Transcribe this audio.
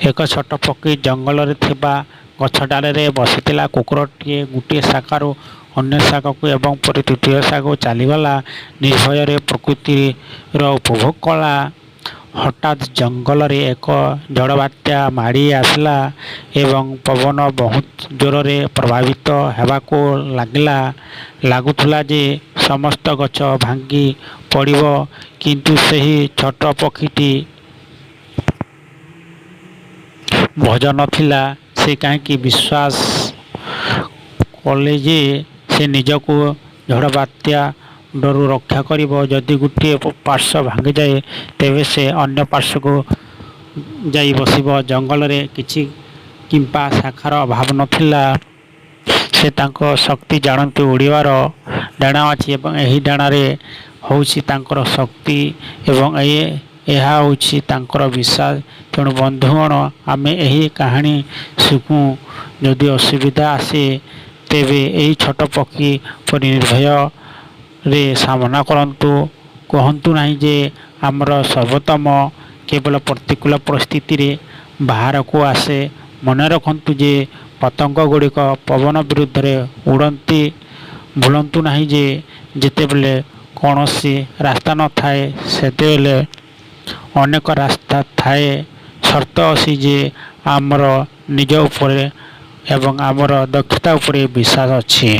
ଏକ ଛୋଟ ପକ୍ଷୀ ଜଙ୍ଗଲରେ ଥିବା ଗଛ ଡାଳରେ ବସିଥିଲା। କୁକୁରଟିଏ ଗୋଟିଏ ଶାଖାରୁ ଅନ୍ୟ ଶାଖାକୁ ଏବଂ ପୁଣି ତୃତୀୟ ଶାଖାକୁ ଚାଲିଗଲା। ନିର୍ଭୟରେ ପ୍ରକୃତିର ଉପଭୋଗ କଲା। ହଠାତ୍ ଜଙ୍ଗଲରେ ଏକ ଝଡ଼ବାତ୍ୟା ମାଡ଼ି ଆସିଲା ଏବଂ ପବନ ବହୁତ ଜୋରରେ ପ୍ରବାହିତ ହେବାକୁ ଲାଗୁଥିଲା ଯେ ସମସ୍ତ ଗଛ ଭାଙ୍ଗି ପଡ଼ିବ। କିନ୍ତୁ ସେହି ଛୋଟ ପକ୍ଷୀଟି ଭଜ ନଥିଲା। ସେ କାହିଁକି ବିଶ୍ୱାସ କଲେ ଯେ ସେ ନିଜକୁ ଝଡ଼ବାତ୍ୟାରୁ ରକ୍ଷା କରିବ। ଯଦି ଗୋଟିଏ ପାର୍ଶ୍ୱ ଭାଙ୍ଗିଯାଏ ତେବେ ସେ ଅନ୍ୟ ପାର୍ଶ୍ୱକୁ ଯାଇ ବସିବ। ଜଙ୍ଗଲରେ କିଛି କିମ୍ବା ଶାଖାର ଅଭାବ ନଥିଲା। ସେ ତାଙ୍କ ଶକ୍ତି ଜାଣନ୍ତି। ଉଡ଼ିବାର ଡାନା ଅଛି ଏବଂ ଏହି ଡାନାରେ ହେଉଛି ତାଙ୍କର ଶକ୍ତି ଏବଂ ଏହା ହେଉଛି ତାଙ୍କର ବିଶ୍ୱାସ। ତେଣୁ ବନ୍ଧୁଗଣ, ଆମେ ଏହି କାହାଣୀ ଶିଖୁ, ଯଦି ଅସୁବିଧା ଆସେ ତେବେ ଏହି ଛୋଟ ପକ୍ଷୀ ପରି ନିର୍ଭୟରେ ସାମନା କରନ୍ତୁ। କହନ୍ତୁ ନାହିଁ ଯେ ଆମର ସର୍ବୋତ୍ତମ କେବଳ ପ୍ରତିକୂଳ ପରିସ୍ଥିତିରେ ବାହାରକୁ ଆସେ। ମନେ ରଖନ୍ତୁ ଯେ ପତଙ୍ଗଗୁଡ଼ିକ ପବନ ବିରୁଦ୍ଧରେ ଉଡ଼ନ୍ତି। ଭୁଲନ୍ତୁ ନାହିଁ ଯେ ଯେତେବେଳେ କୌଣସି ରାସ୍ତା ନଥାଏ ସେତେବେଳେ ଅନେକ ରାସ୍ତା ଥାଏ। ସର୍ତ୍ତ ଅଛି ଯେ ଆମର ନିଜ ଉପରେ ଏବଂ ଆମର ଦକ୍ଷତା ଉପରେ ବିଶ୍ୱାସ ଅଛି।